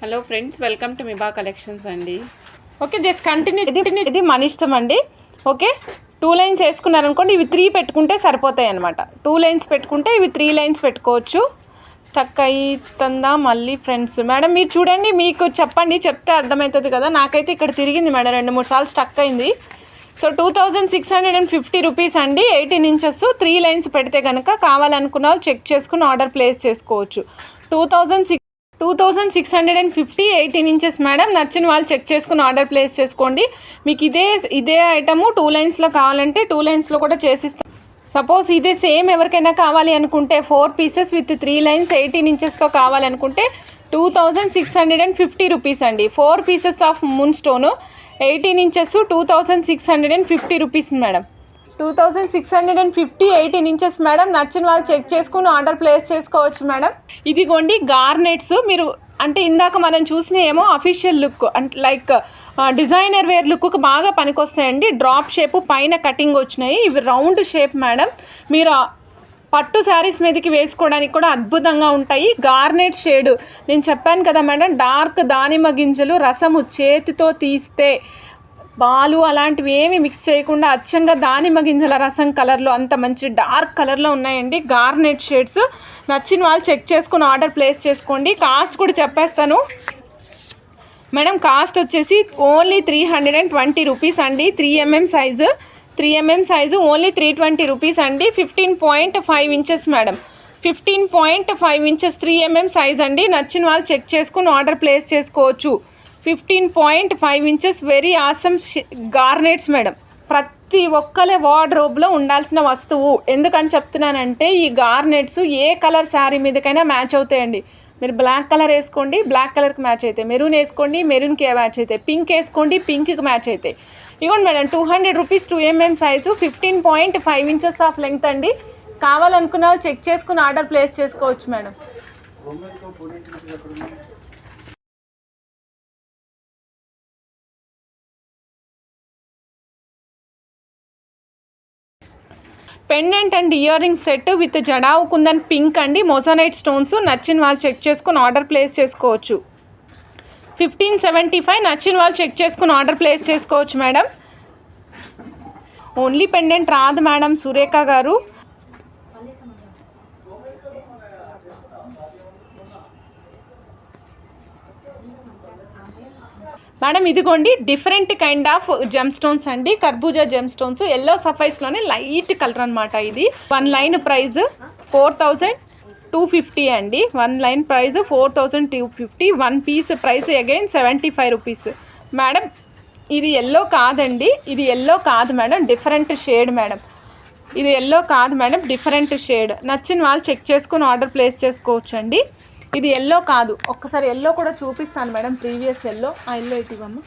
Hello friends, welcome to Miba collections అండి. Okay, just continue. ఇది మన ఇష్టం అండి. ఓకే, 2 లైన్స్ వేసుకున్నారనుకోండి, ఇవి 3 పెట్టుకుంటే సరిపోతాయి అనమాట. 2 లైన్స్ పెట్టుకుంటే ఇవి 3 లైన్స్ పెట్టుకోవచ్చు. స్టక్ అవుతుందా మళ్ళీ ఫ్రెండ్స్? మేడం మీరు చూడండి, మీకు చెప్పండి, చెప్తే అర్థమవుతుంది కదా. నాకైతే ఇక్కడ తిరిగింది మేడం, 2-3 సార్లు స్టక్ అయింది. సో 2650 రూపీస్ అండి. 18 ఇంచెస్ 3 లైన్స్ పెడితే కనుక కావాలనుకున్న వాళ్ళు చెక్ చేసుకుని ఆర్డర్ ప్లేస్ చేసుకోవచ్చు. 2650 18 ఇంచెస్ మేడం. నచ్చిన వాళ్ళు చెక్ చేసుకుని ఆర్డర్ ప్లేస్ చేసుకోండి. మీకు ఇదే ఐటము 2 లైన్స్లో కావాలంటే 2 లైన్స్లో కూడా చేసిస్తాం. సపోజ్ ఇదే సేమ్ ఎవరికైనా కావాలి అనుకుంటే 4 పీసెస్ విత్ 3 లైన్స్ 18 ఇంచెస్తో కావాలనుకుంటే 2650 రూపీస్ అండి. 4 pieces of moon stone 18 inches 2650 rupees madam. 2650 18 inches madam. నచ్చిన వాళ్ళు చెక్ చేసుకుని ఆర్డర్ ప్లేస్ చేసుకోవచ్చు మేడం. ఇదిగోండి గార్నెట్స్. మీరు అంటే ఇందాక మనం చూసిన ఏమో అఫీషియల్ లుక్, అంటే లైక్ డిజైనర్ వేర్ లుక్కి బాగా పనికొస్తాయండి. డ్రాప్ షేప్ పైన కటింగ్ వచ్చినాయి. ఇవి రౌండ్ షేప్ మేడం. మీరు పట్టు శారీస్ మీదకి వేసుకోవడానికి కూడా అద్భుతంగా ఉంటాయి. గార్నెట్ షేడ్ నేను చెప్పాను కదా మేడం, డార్క్ దానిమ్మ గింజలు రసము చేతితో తీస్తే పాలు అలాంటివి ఏమి మిక్స్ చేయకుండా అచ్చంగా దానిమ్మ గింజల రసం కలర్లో అంత మంచి డార్క్ కలర్లో ఉన్నాయండి గార్నెట్ షేడ్స్. నచ్చిన వాళ్ళు చెక్ చేసుకుని ఆర్డర్ ప్లేస్ చేసుకోండి. కాస్ట్ కూడా చెప్పేస్తాను మేడం. కాస్ట్ వచ్చేసి ఓన్లీ 320 రూపీస్ అండి. 3mm సైజు ఓన్లీ 320 రూపీస్ అండి. 15.5 inches madam. 15.5 inches 3mm size అండి. నచ్చిన వాళ్ళు చెక్ చేసుకుని ఆర్డర్ ప్లేస్ చేసుకోవచ్చు. 15.5 ఇంచెస్ వెరీ ఆసమ్ గార్నెట్స్ మేడం. ప్రతి ఒక్కలే వార్డ్రోబ్లో ఉండాల్సిన వస్తువు. ఎందుకని చెప్తున్నానంటే ఈ గార్నెట్స్ ఏ కలర్ శారీ మీదకైనా మ్యాచ్ అవుతాయండి. మీరు బ్లాక్ కలర్ వేసుకోండి, బ్లాక్ కలర్కి మ్యాచ్ అవుతాయి. మెరూన్ వేసుకోండి, మెరూన్కి మ్యాచ్ అవుతాయి. పింక్ వేసుకోండి, పింక్కి మ్యాచ్ అవుతాయి. ఇవ్వండి madam, 200 rupees 2mm size 15.5 inches of length అండి. కావాలనుకున్న వాళ్ళు చెక్ చేసుకుని ఆర్డర్ ప్లేస్ చేసుకోవచ్చు madam. Pendant and ear ring set with jadau kundan pink అండి. Moissanite stones. నచ్చిన వాళ్ళు చెక్ చేసుకుని ఆర్డర్ ప్లేస్ చేసుకోవచ్చు. 1575. నచ్చిన వాళ్ళు చెక్ చేసుకుని ఆర్డర్ ప్లేస్ చేసుకోవచ్చు మేడం. ఓన్లీ పెండెంట్ రాదు మేడం సురేఖ గారు. మేడం ఇదిగోండి different kind of gem stones అండి. కర్బూజా జెమ్ స్టోన్స్ ఎల్లో సఫైస్లోనే లైట్ కలర్ అనమాట. ఇది 1 లైన్ ప్రైస్ 4250 అండి. 1 line price 4250. 1 piece price again 75 rupees madam. ఇది ఎల్లో కాదండి, ఇది ఎల్లో కాదు మేడం, డిఫరెంట్ షేడ్ మేడం. ఇది ఎల్లో కాదు మేడం, డిఫరెంట్ షేడ్. నచ్చిన వాళ్ళు చెక్ చేసుకుని ఆర్డర్ ప్లేస్ చేసుకోవచ్చు అండి. ఇది ఎల్లో కాదు. ఒక్కసారి ఎల్లో కూడా చూపిస్తాను మేడం. ప్రీవియస్ ఎల్లో, ఆ ఎల్లో ఇటీవమ్మ.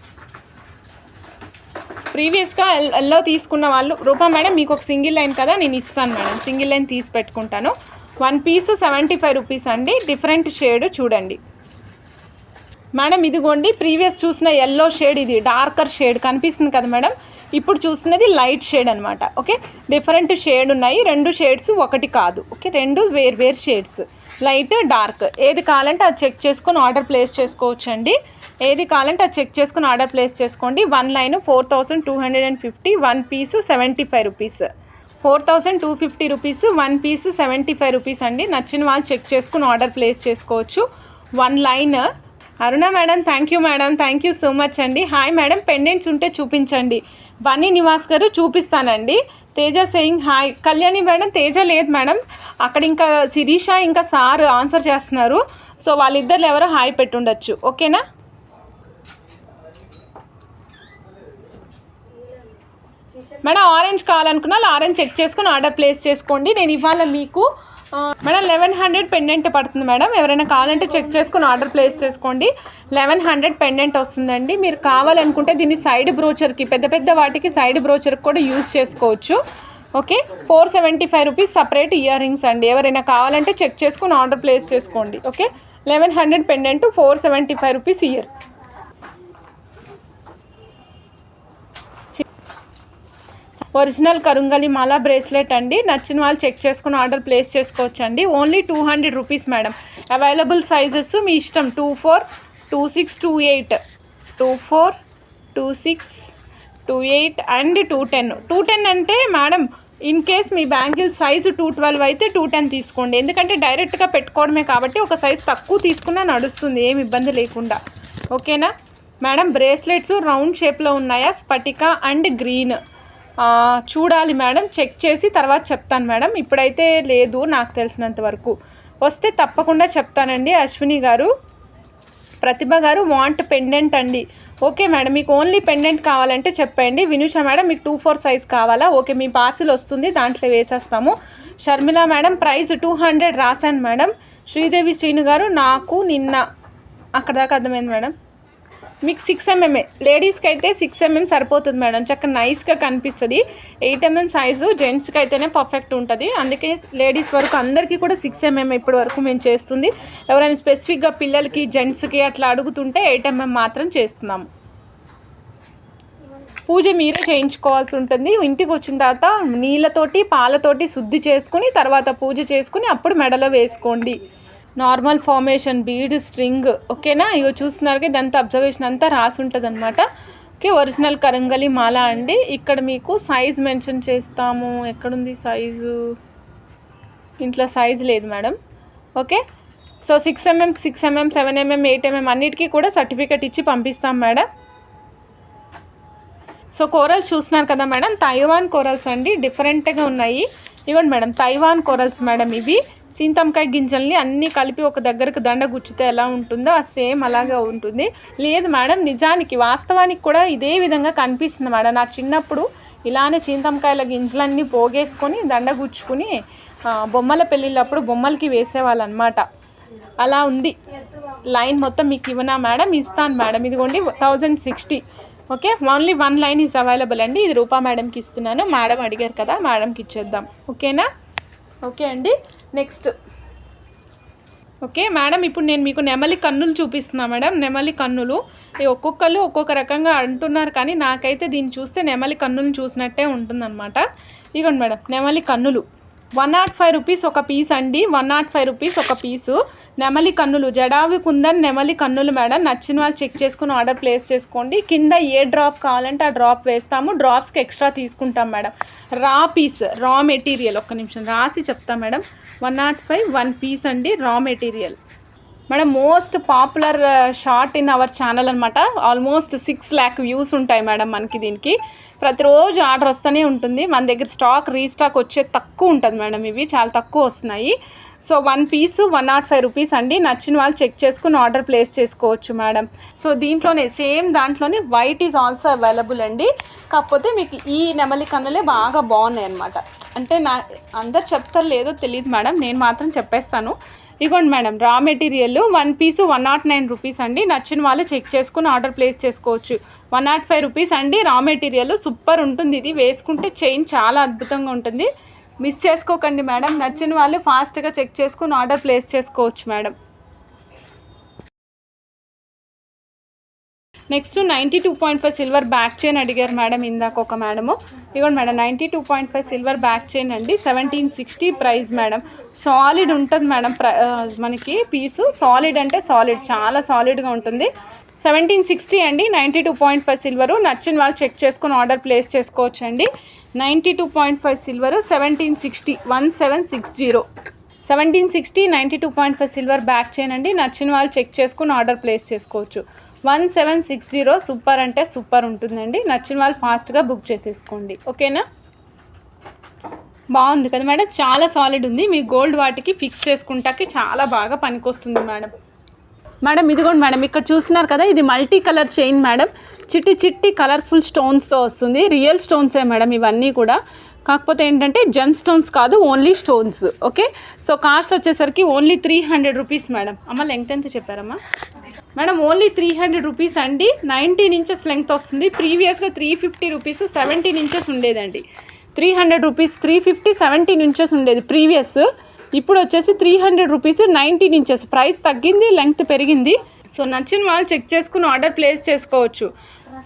ప్రీవియస్గా ఎల్లో తీసుకున్న వాళ్ళు రూపా మేడం మీకు ఒక సింగిల్ లైన్ కదా నేను ఇస్తాను మేడం. సింగిల్ లైన్ తీసి పెట్టుకుంటాను. 1 పీస్ 75 రూపీస్ అండి. డిఫరెంట్ షేడ్ చూడండి మేడం. ఇదిగోండి ప్రీవియస్ చూసిన ఎల్లో షేడ్, ఇది డార్కర్ షేడ్ కనిపిస్తుంది కదా మేడం. ఇప్పుడు చూస్తున్నది లైట్ షేడ్ అనమాట. ఓకే, డిఫరెంట్ షేడ్ ఉన్నాయి. 2 షేడ్స్ ఒకటి కాదు. ఓకే, 2 వేరు షేడ్స్, లైట్ డార్క్. ఏది కావాలంటే అది చెక్ చేసుకొని ఆర్డర్ ప్లేస్ చేసుకోవచ్చు అండి. ఏది కావాలంటే అది చెక్ చేసుకుని ఆర్డర్ ప్లేస్ చేసుకోండి. 1 line 4250. 1 piece 75 rupees. 4250 rupees. 1 piece 75 rupees అండి. నచ్చిన వాళ్ళు చెక్ చేసుకుని ఆర్డర్ ప్లేస్ చేసుకోవచ్చు. 1 line. Aruna madam thank you madam, thank you so much అండి. హాయ్ మేడం, పెండెంట్స్ ఉంటే చూపించండి. బన్నీ నివాస్ గారు చూపిస్తానండి. Teja saying hi. Kalyani madam Teja లేదు మేడం, అక్కడ ఇంకా శిరీష ఇంకా సార్ ఆన్సర్ చేస్తున్నారు. సో వాళ్ళిద్దరు ఎవరో హాయ్ పెట్టుండొచ్చు. ఓకేనా మేడం? ఆరెంజ్ కావాలనుకున్నా ఆరెంజ్ చెక్ చేసుకుని ఆర్డర్ ప్లేస్ చేసుకోండి. నేను ఇవాళ మీకు మేడం 1100 పెండెంట్ పడుతుంది మేడం. ఎవరైనా కావాలంటే చెక్ చేసుకుని ఆర్డర్ ప్లేస్ చేసుకోండి. 1100 పెండెంట్ వస్తుందండి. మీరు కావాలనుకుంటే దీన్ని సైడ్ బ్రోచర్కి, పెద్ద వాటికి సైడ్ బ్రోచర్కి కూడా యూజ్ చేసుకోవచ్చు. Okay, 475 rupees separate ear rings అండి. ఎవరైనా కావాలంటే చెక్ చేసుకుని ఆర్డర్ ప్లేస్ చేసుకోండి. Okay, 1100 pendant 475 rupees ear. Original కరుంగలి మాల బ్రేస్లెట్ అండి. నచ్చిన వాళ్ళు చెక్ చేసుకుని ఆర్డర్ ప్లేస్ చేసుకోవచ్చు అండి. Only 200 rupees madam. Available sizes మీ ఇష్టం. 24 26, 28, 24, 26, 28 అండ్ 210. 210 అంటే madam in case me bangle size 212 అయితే 210 తీసుకోండి. ఎందుకంటే డైరెక్ట్గా పెట్టుకోవడమే కాబట్టి ఒక సైజ్ తక్కువ తీసుకున్నా నడుస్తుంది, ఏమి ఇబ్బంది లేకుండా. ఓకేనా మేడం? బ్రేస్లెట్స్ రౌండ్ షేప్లో ఉన్నాయా, స్పటిక అండ్ గ్రీన్ చూడాలి మేడం, చెక్ చేసి తర్వాత చెప్తాను మేడం. ఇప్పుడైతే లేదు నాకు తెలిసినంత వరకు, వస్తే తప్పకుండా చెప్తానండి. అశ్విని గారు, ప్రతిభ గారు వాంట్ పెండెంట్ అండి. ఓకే మేడం, మీకు ఓన్లీ పెండెంట్ కావాలంటే చెప్పండి. వినుష మేడం మీకు 24 సైజ్ కావాలా? ఓకే, మీ పార్సిల్ వస్తుంది, దాంట్లో వేసేస్తాము. షర్మిల మేడం ప్రైస్ 200 రాశాను మేడం. శ్రీదేవి శ్రీను గారు నాకు నిన్న అక్కడ దాకా అర్థమైంది మేడం. మీకు 6 mm, లేడీస్కి అయితే 6 mm సరిపోతుంది మేడం, చక్కగా నైస్గా కనిపిస్తుంది. 8 mm సైజు జెంట్స్కి అయితేనే పర్ఫెక్ట్ ఉంటుంది. అందుకే లేడీస్ వరకు అందరికీ కూడా 6 mm ఇప్పటి వరకు మేము చేస్తుంది. ఎవరైనా స్పెసిఫిక్గా పిల్లలకి జెంట్స్కి అట్లా అడుగుతుంటే 8 mm మాత్రం చేస్తున్నాము. పూజ మీరే చేయించుకోవాల్సి ఉంటుంది. ఇంటికి వచ్చిన తర్వాత నీళ్ళతోటి పాలతోటి శుద్ధి చేసుకుని తర్వాత పూజ చేసుకుని అప్పుడు మెడలో వేసుకోండి. Normal formation bead string. ఓకేనా? ఇగో చూస్తున్నారు ఇదంతా అబ్జర్వేషన్ అంతా రాసి ఉంటుంది అనమాట. ఓకే, ఒరిజినల్ కరంగలి మాల అండి. ఇక్కడ మీకు సైజ్ మెన్షన్ చేస్తాము. ఎక్కడుంది సైజు? ఇంట్లో సైజు లేదు madam. Okay, so 6 mm, 6 mm, 7 mm, 8 mm అన్నిటికీ కూడా సర్టిఫికేట్ ఇచ్చి పంపిస్తాం మేడం. సో కోరల్స్ చూస్తున్నారు కదా మేడం, తైవాన్ కోరల్స్ అండి, డిఫరెంట్గా ఉన్నాయి. ఇవ్వండి మేడం, తైవాన్ కోరల్స్ మేడం. ఇవి చింతమకాయ గింజల్ని అన్నీ కలిపి ఒక దగ్గరకు దండ గుచ్చితే ఎలా ఉంటుందో ఆ సేమ్ అలాగే ఉంటుంది. లేదు మేడం, నిజానికి వాస్తవానికి కూడా ఇదే విధంగా కనిపిస్తుంది మేడం. నా చిన్నప్పుడు ఇలానే చింతమకాయల గింజలన్నీ పోగేసుకొని దండ గుచ్చుకుని బొమ్మల పెళ్ళిళ్ళప్పుడు బొమ్మలకి వేసేవాళ్ళు అనమాట. అలా ఉంది లైన్ మొత్తం. మీకు ఇవ్వనా మేడం? ఇస్తాను మేడం. ఇదిగోండి 1060. Okay, only 1 line is available అండి. ఇది రూపా మేడంకి ఇస్తున్నాను. మేడం అడిగారు కదా, మేడంకి ఇచ్చేద్దాం. ఓకేనా? ఓకే అండి, నెక్స్ట్. ఓకే మేడం, ఇప్పుడు నేను మీకు నెమలి కన్నులు చూపిస్తున్నా మేడం. నెమలి కన్నులు ఒక్కొక్కరు ఒక్కొక్క రకంగా అంటున్నారు, కానీ నాకైతే దీన్ని చూస్తే నెమలి కన్నులు చూసినట్టే ఉంటుందన్నమాట. ఇదిగోండి మేడం, నెమలి కన్నులు 105 రూపీస్ ఒక పీస్ అండి. 105 రూపీస్ ఒక పీసు. నెమలి కన్నులు, జడావి కుందన్ నెమలి కన్నులు మేడం. నచ్చిన వాళ్ళు చెక్ చేసుకుని ఆర్డర్ ప్లేస్ చేసుకోండి. కింద ఏ డ్రాప్ కావాలంటే ఆ డ్రాప్ వేస్తాము. డ్రాప్స్కి ఎక్స్ట్రా తీసుకుంటాం మేడం. రా పీస్, రా మెటీరియల్, ఒక్క నిమిషం రాసి చెప్తాం మేడం. 105 1 పీస్ అండి, raw material madam. Most popular short in our channel అనమాట. ఆల్మోస్ట్ 6 lakh వ్యూస్ ఉంటాయి మేడం మనకి. దీనికి ప్రతిరోజు ఆర్డర్ వస్తూనే ఉంటుంది. మన దగ్గర స్టాక్ రీస్టాక్ వచ్చే తక్కువ ఉంటుంది మేడం. ఇవి చాలా తక్కువ వస్తున్నాయి. సో 1 పీసు 105 రూపీస్ అండి. నచ్చిన వాళ్ళు చెక్ చేసుకుని ఆర్డర్ ప్లేస్ చేసుకోవచ్చు మేడం. సో దీంట్లోనే సేమ్ దాంట్లోనే వైట్ ఈజ్ ఆల్సో అవైలబుల్ అండి. కాకపోతే మీకు ఈ నెమలి కన్నులే బాగా బాగున్నాయి అనమాట. అంటే అందరు చెప్తారు లేదో తెలియదు మేడం, నేను మాత్రం చెప్పేస్తాను. ఇదిగోండి మేడం, రా మెటీరియల్ 1 పీసు 109 రూపీస్ అండి. నచ్చిన వాళ్ళు చెక్ చేసుకుని ఆర్డర్ ప్లేస్ చేసుకోవచ్చు. 105 రూపీస్ అండి. రా మెటీరియల్ సూపర్ ఉంటుంది. ఇది వేసుకుంటే చైన్ చాలా అద్భుతంగా ఉంటుంది. మిస్ చేసుకోకండి మేడం. నచ్చిన వాళ్ళు ఫాస్ట్గా చెక్ చేసుకుని ఆర్డర్ ప్లేస్ చేసుకోవచ్చు madam. Next 92.5 silver back chain అడిగారు మేడం ఇందాక ఒక మేడము. ఇవ్వండి మేడం, 92.5 సిల్వర్ బ్యాక్ చైన్ అండి. 1760 ప్రైస్ మేడం. సాలిడ్ ఉంటుంది మేడం. మనకి పీసు సాలిడ్ అంటే సాలిడ్, చాలా సాలిడ్గా ఉంటుంది. 1760 అండి. 92.5 సిల్వరు. నచ్చిన వాళ్ళు చెక్ చేసుకుని ఆర్డర్ ప్లేస్ చేసుకోవచ్చు అండి. 92.5 సిల్వరు 1760 1760 1760 92.5 సిల్వర్ బ్యాక్ చైన్ అండి. నచ్చిన వాళ్ళు చెక్ చేసుకుని ఆర్డర్ ప్లేస్ చేసుకోవచ్చు. 1760 సూపర్ అంటే సూపర్ ఉంటుందండి. నచ్చిన వాళ్ళు ఫాస్ట్గా బుక్ చేసేసుకోండి. ఓకేనా? బాగుంది కదా మేడం, చాలా సాలిడ్ ఉంది. మీ గోల్డ్ వాటికి ఫిక్స్ చేసుకుంటాకి చాలా బాగా పనికొస్తుంది మేడం. మేడం ఇదిగోండి మేడం, ఇక్కడ చూస్తున్నారు కదా, ఇది మల్టీ కలర్ చైన్ మేడం. చిట్టి చిట్టి కలర్ఫుల్ స్టోన్స్తో వస్తుంది. రియల్ స్టోన్సే మేడం ఇవన్నీ కూడా. కాకపోతే ఏంటంటే జెమ్ స్టోన్స్ కాదు, only stones. Okay, so cost వచ్చేసరికి ఓన్లీ 300 రూపీస్ మేడం. అమ్మ లెంగ్త్ ఎంత చెప్పారమ్మా మేడం? ఓన్లీ 300 రూపీస్ అండి. 19 ఇంచెస్ లెంగ్త్ వస్తుంది. ప్రీవియస్గా 350 రూపీస్ 17 ఇంచెస్ ఉండేదండి. 300 రూపీస్ 350 17 ఇంచెస్ ఉండేది ప్రీవియస్. ఇప్పుడు వచ్చేసి 300 రూపీస్ 19 ఇంచెస్. ప్రైస్ తగ్గింది, లెంగ్త్ పెరిగింది. సో నచ్చిన వాళ్ళు చెక్ చేసుకుని ఆర్డర్ ప్లేస్ చేసుకోవచ్చు.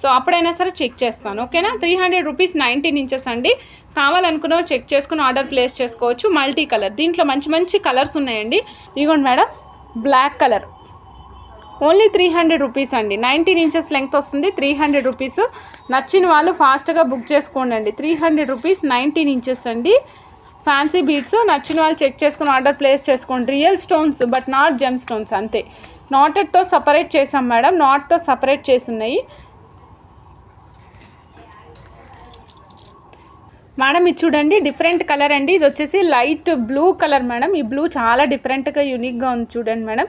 సో అప్పుడైనా సరే చెక్ చేస్తాను. ఓకేనా? 300 రూపీస్ 19 ఇంచెస్ అండి. కావాలనుకున్న చెక్ చేసుకుని ఆర్డర్ ప్లేస్ చేసుకోవచ్చు. మల్టీ కలర్, దీంట్లో మంచి మంచి కలర్స్ ఉన్నాయండి. ఇదిగోండి madam, black colour only 300 rupees అండి. 19 ఇంచెస్ లెంగ్త్ వస్తుంది, 300 రూపీస్. నచ్చిన వాళ్ళు ఫాస్ట్గా బుక్ చేసుకోండి అండి. 300 రూపీస్, 19 ఇంచెస్ అండి. Fancy beads. నచ్చిన వాళ్ళు చెక్ చేసుకుని ఆర్డర్ ప్లేస్ చేసుకోండి. Real stones but not gem stones, అంతే. నాటెడ్తో సపరేట్ చేసాం మేడం, నాట్తో సపరేట్ చేసి ఉన్నాయి మేడం. ఇది చూడండి డిఫరెంట్ కలర్ అండి. ఇది వచ్చేసి లైట్ బ్లూ కలర్ మేడం. ఈ బ్లూ చాలా డిఫరెంట్గా యూనిక్గా ఉంది చూడండి మేడం.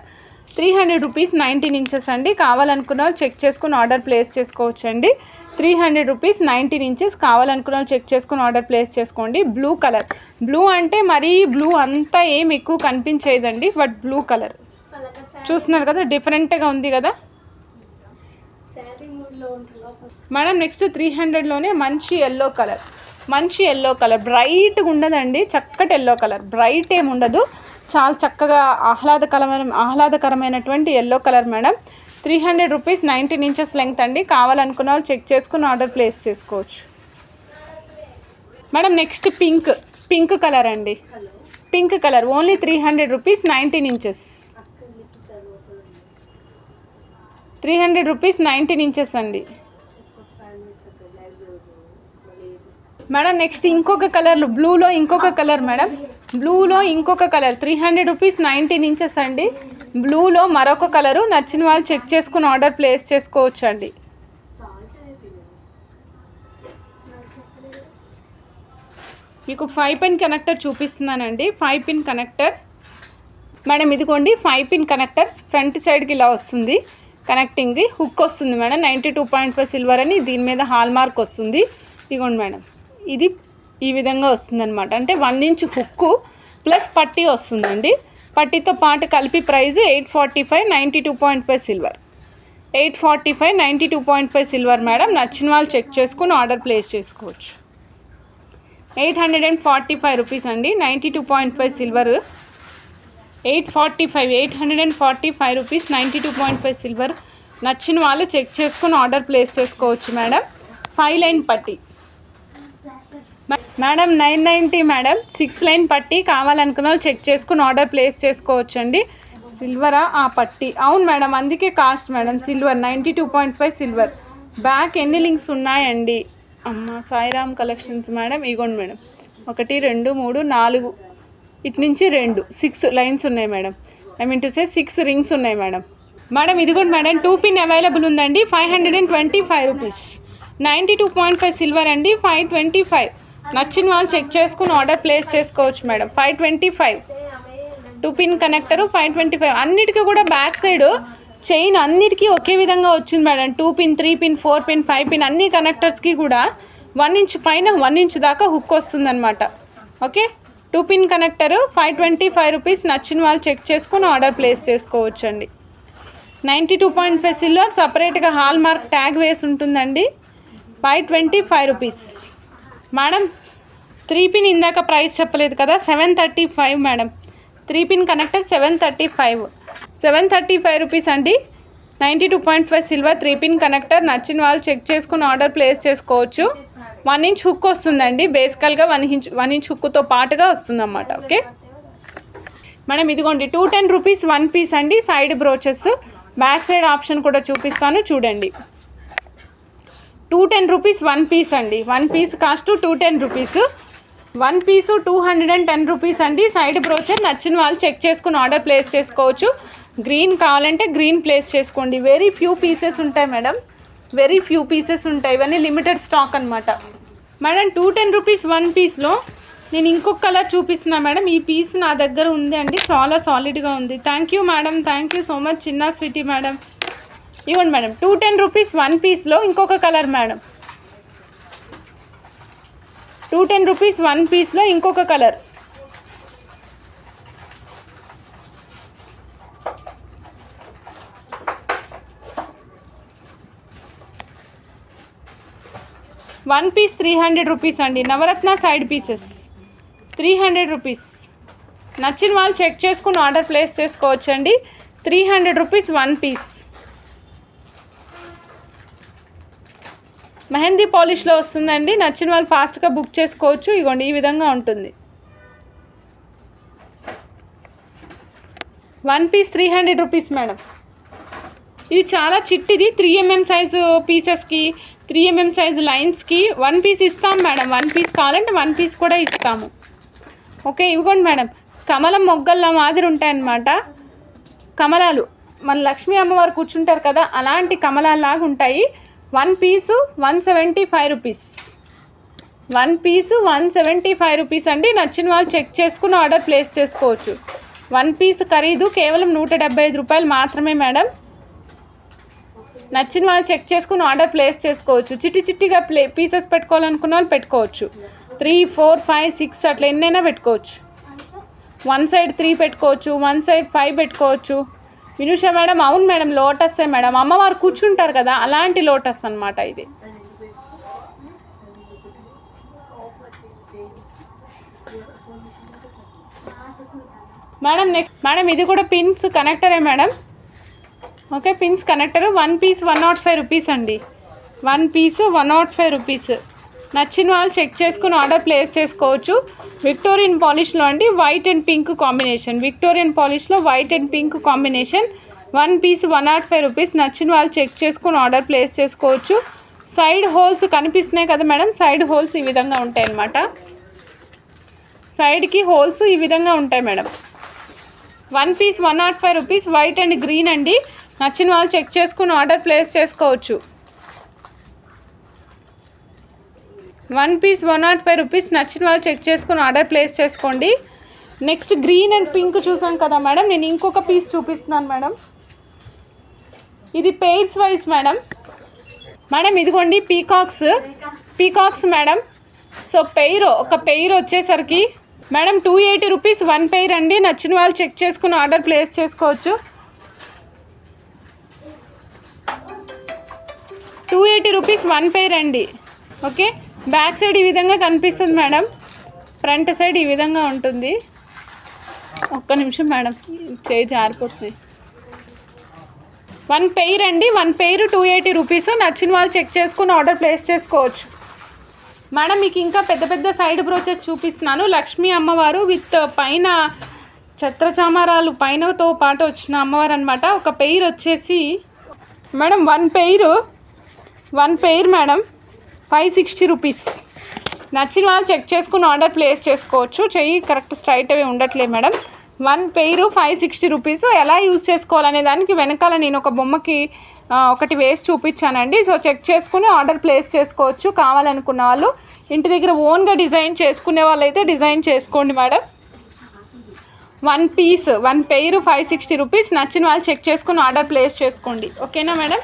300 రూపీస్, 19 ఇంచెస్ అండి. కావాలనుకున్న వాళ్ళు చెక్ చేసుకుని ఆర్డర్ ప్లేస్ చేసుకోవచ్చు అండి. 300 రూపీస్, 19 ఇంచెస్. కావాలనుకున్న వాళ్ళు చెక్ చేసుకుని ఆర్డర్ ప్లేస్ చేసుకోండి. Blue colour. బ్లూ అంటే మరీ బ్లూ అంతా ఏం ఎక్కువ కనిపించేదండి, బట్ బ్లూ కలర్ చూస్తున్నారు కదా, డిఫరెంట్గా ఉంది కదా మేడం. నెక్స్ట్ 300లోనే మంచి ఎల్లో కలర్. మంచి ఎల్లో కలర్, బ్రైట్గా ఉండదండి, చక్కటి ఎల్లో కలర్. బ్రైట్ ఏమి ఉండదు, చాలా చక్కగా ఆహ్లాదకరమైనటువంటి yellow colour madam. 300 rupees, 19 inches length అండి. కావాలనుకున్న వాళ్ళు చెక్ చేసుకుని ఆర్డర్ ప్లేస్ చేసుకోవచ్చు మేడం. నెక్స్ట్ పింక్ కలర్ అండి. Pink colour only 300 rupees, 19 inches. 300 rupees, 19 inches అండి మేడం. నెక్స్ట్ ఇంకొక కలర్, బ్లూలో ఇంకొక కలర్ మేడం. బ్లూలో ఇంకొక కలర్ 300 రూపీస్, 19 ఇంచెస్ అండి. బ్లూలో మరొక కలరు. నచ్చిన వాళ్ళు చెక్ చేసుకుని ఆర్డర్ ప్లేస్ చేసుకోవచ్చు అండి. మీకు 5 పిన్ కనెక్టర్ చూపిస్తున్నానండి. 5 పిన్ కనెక్టర్ మేడం. ఇదిగోండి 5 పిన్ కనెక్టర్. ఫ్రంట్ సైడ్కి ఇలా వస్తుంది కనెక్టింగ్. హుక్ వస్తుంది మేడం. 92.5 సిల్వర్ అని దీని మీద హాల్ మార్క్ వస్తుంది. ఇదిగోండి మేడం, ఇది ఈ విధంగా వస్తుందన్నమాట. అంటే 1 ఇంచ్ హుక్కు ప్లస్ పట్టీ వస్తుందండి. పట్టీతో పాటు కలిపి ప్రైస్ 845, 92.5 సిల్వర్. 845, 92.5 silver madam. నచ్చిన వాళ్ళు చెక్ చేసుకుని ఆర్డర్ ప్లేస్ చేసుకోవచ్చు. 845 రూపీస్ అండి. 92.5 సిల్వర్. 845 rupees, 92.5 silver. నచ్చిన వాళ్ళు చెక్ చేసుకుని ఆర్డర్ ప్లేస్ చేసుకోవచ్చు మేడం. 5 లైన్ పట్టీ మేడం. 990 మేడం. 6 లైన్ పట్టీ. కావాలనుకున్న వాళ్ళు చెక్ చేసుకుని ఆర్డర్ ప్లేస్ చేసుకోవచ్చు అండి. సిల్వరా ఆ పట్టీ? అవును మేడం, అందుకే cost madam. Silver 92.5 silver. Back ఎన్ని లింక్స్ ఉన్నాయండి అమ్మ? Sairam collections madam. ఇగోండి మేడం, 1 2 3 4 ఇటు నుంచి 2 6 లైన్స్ ఉన్నాయి madam. I mean to say 6 rings ఉన్నాయి మేడం. మేడం ఇదిగోండి మేడం, 2 పిన్ అవైలబుల్ ఉందండి. 525 రూపీస్. 92.5 సిల్వర్ అండి. 525. నచ్చిన వాళ్ళు చెక్ చేసుకుని ఆర్డర్ ప్లేస్ చేసుకోవచ్చు మేడం. 525 2 pin connector. 525. అన్నిటికీ కూడా బ్యాక్ సైడ్ చైన్ అన్నిటికీ ఒకే విధంగా వచ్చింది madam. 2 pin, 3 pin, 4 pin, 5 pin అన్ని కనెక్టర్స్కి కూడా 1 ఇంచ్ పైన 1 ఇంచ్ దాకా హుక్ వస్తుందన్నమాట. Okay, 2 pin connector. 525 రూపీస్. నచ్చిన వాళ్ళు చెక్ చేసుకుని ఆర్డర్ ప్లేస్ చేసుకోవచ్చు అండి. 92.5 సిల్వర్. సపరేట్గా హాల్ మార్క్ ట్యాగ్ వేసి ఉంటుందండి. 525 రూపీస్ మేడం. 3 పిన్ ఇందాక ప్రైస్ చెప్పలేదు కదా, 735 మేడం. 3 పిన్ కనెక్టర్ 735 రూపీస్ అండి. 92.5 సిల్వర్ 3 పిన్ కనెక్టర్. నచ్చిన వాళ్ళు చెక్ చేసుకుని ఆర్డర్ ప్లేస్ చేసుకోవచ్చు. 1 ఇంచ్ హుక్ వస్తుందండి. బేసికల్గా 1 ఇంచ్ హుక్తో పాటుగా వస్తుందన్నమాట. ఓకే మేడం, ఇదిగోండి 210 రూపీస్ 1 పీస్ అండి. Side brooches, back side option కూడా చూపిస్తాను చూడండి. 210 రూపీస్ 1 పీస్ అండి. 1 పీస్ కాస్ట్ 210 రూపీస్. 1 పీసు 210 రూపీస్ అండి. Side brochure. నచ్చిన వాళ్ళు చెక్ చేసుకుని ఆర్డర్ ప్లేస్ చేసుకోవచ్చు. గ్రీన్ కావాలంటే గ్రీన్ ప్లేస్ చేసుకోండి. వెరీ ఫ్యూ పీసెస్ ఉంటాయి మేడం, వెరీ ఫ్యూ పీసెస్ ఉంటాయి. ఇవన్నీ లిమిటెడ్ స్టాక్ అనమాట మేడం. 210 రూపీస్ 1 పీస్లో నేను ఇంకొక కలర్ చూపిస్తున్నా మేడం. ఈ పీస్ నా దగ్గర ఉంది అండి, చాలా సాలిడ్గా ఉంది. Thank you madam, thank you so much చిన్న స్వీటీ మేడం. ఇవ్వండి మేడం. 210 రూపీస్ 1 పీస్లో ఇంకొక కలర్ మేడం. 210 రూపీస్ 1 పీస్లో ఇంకొక కలర్. వన్ పీస్ 300 రూపీస్ అండి. నవరత్న సైడ్ పీసెస్ 300 రూపీస్. నచ్చిన వాళ్ళు చెక్ చేసుకుని ఆర్డర్ ప్లేస్ చేసుకోవచ్చు అండి. 300 రూపీస్ 1 పీస్. మెహందీ పాలిష్లో వస్తుందండి. నచ్చిన వాళ్ళు ఫాస్ట్గా బుక్ చేసుకోవచ్చు. ఇగోండి ఈ విధంగా ఉంటుంది. 1 పీస్ 300 రూపీస్ మేడం. ఇది చాలా చిట్టిది 3mm సైజు పీసెస్కి 3mm సైజు లైన్స్కి 1 పీస్ ఇస్తాం మేడం. 1 పీస్ కావాలంటే 1 పీస్ కూడా ఇస్తాము. ఓకే, ఇవ్వండి మేడం. కమలం మొగ్గల మాదిరి ఉంటాయన్నమాట. కమలాలు మన లక్ష్మీ అమ్మవారు కూర్చుంటారు కదా, అలాంటి కమలాల్లాగా ఉంటాయి. 1 పీసు 175 రూపీస్. 1 పీసు 175 రూపీస్ అండి. నచ్చిన వాళ్ళు చెక్ చేసుకుని ఆర్డర్ ప్లేస్ చేసుకోవచ్చు. 1 పీస్ ఖరీదు కేవలం 175 రూపాయలు మాత్రమే మేడం. నచ్చిన వాళ్ళు చెక్ చేసుకుని ఆర్డర్ ప్లేస్ చేసుకోవచ్చు. చిట్టిగా పీసెస్ పెట్టుకోవాలనుకున్న వాళ్ళు పెట్టుకోవచ్చు. 3, 4, 5, 6 అట్లా ఎన్నైనా పెట్టుకోవచ్చు. 1 సైడ్ 3 పెట్టుకోవచ్చు, 1 సైడ్ 5 పెట్టుకోవచ్చు. వినుష మేడం, అవును మేడం, లోటస్సే మేడం. అమ్మవారు కూర్చుంటారు కదా, అలాంటి లోటస్ అన్నమాట ఇది. మేడం నెక్స్ట్ మేడం ఇది కూడా పిన్స్ కనెక్టరే madam. Okay, pins connector. 1 piece 105 rupees అండి. 1 పీస్ 105 రూపీస్. నచ్చిన వాళ్ళు చెక్ చేసుకుని ఆర్డర్ ప్లేస్ చేసుకోవచ్చు. విక్టోరియన్ పాలిష్లో అండి, white and pink combination. Victorian పాలిష్లో white and pink combination. 1 piece 105 rupees. నచ్చిన వాళ్ళు చెక్ చేసుకుని ఆర్డర్ ప్లేస్ చేసుకోవచ్చు. సైడ్ హోల్స్ కనిపిస్తున్నాయి కదా మేడం, సైడ్ హోల్స్ ఈ విధంగా ఉంటాయి అన్నమాట. సైడ్కి హోల్స్ ఈ విధంగా ఉంటాయి madam. 1 piece 105 rupees. White and green అండి. నచ్చిన వాళ్ళు చెక్ చేసుకుని ఆర్డర్ ప్లేస్ చేసుకోవచ్చు. 1 పీస్ 105 రూపీస్. నచ్చిన వాళ్ళు చెక్ చేసుకుని ఆర్డర్ ప్లేస్ చేసుకోండి. నెక్స్ట్ గ్రీన్ అండ్ పింక్ చూసాం కదా మేడం, నేను ఇంకొక పీస్ చూపిస్తున్నాను మేడం. ఇది పెయిర్స్ వైజ్ మేడం. మేడం ఇదిగోండి పీకాక్స్ మేడం. సో ఒక పెయిర్ వచ్చేసరికి మేడం 280 రూపీస్ 1 పెయిర్ అండి. నచ్చిన వాళ్ళు చెక్ చేసుకుని ఆర్డర్ ప్లేస్ చేసుకోవచ్చు. 280 రూపీస్ 1 పెయిర్ అండి. ఓకే, బ్యాక్ సైడ్ ఈ విధంగా కనిపిస్తుంది మేడం, ఫ్రంట్ సైడ్ ఈ విధంగా ఉంటుంది. ఒక్క నిమిషం మేడం, చేయి జారిపోతుంది. 1 పెయిర్ అండి. 1 పెయిర్ 280 రూపీస్. నచ్చిన వాళ్ళు చెక్ చేసుకుని ఆర్డర్ ప్లేస్ చేసుకోవచ్చు. మేడం మీకు ఇంకా పెద్ద సైడ్ బ్రోచెస్ చూపిస్తున్నాను. లక్ష్మీ అమ్మవారు విత్ పైన ఛత్రచామరాలు పైనతో పాటు వచ్చిన అమ్మవారు అనమాట. ఒక పెయిర్ వచ్చేసి మేడం 1 పెయిర్ మేడం 560 రూపీస్. నచ్చిన వాళ్ళు చెక్ చేసుకుని ఆర్డర్ ప్లేస్ చేసుకోవచ్చు. చెయ్యి కరెక్ట్ స్ట్రైట్ అవి ఉండట్లేదు మేడం. 1 pair 560 rupees. ఎలా యూజ్ చేసుకోవాలనే దానికి వెనకాల నేను ఒక బొమ్మకి ఒకటి వేసి చూపించానండి. సో చెక్ చేసుకుని ఆర్డర్ ప్లేస్ చేసుకోవచ్చు. కావాలనుకున్న వాళ్ళు ఇంటి దగ్గర ఓన్గా డిజైన్ చేసుకునే వాళ్ళైతే డిజైన్ చేసుకోండి మేడం. 1 pair 560 rupees. నచ్చిన వాళ్ళు చెక్ చేసుకుని ఆర్డర్ ప్లేస్ చేసుకోండి. ఓకేనా మేడం?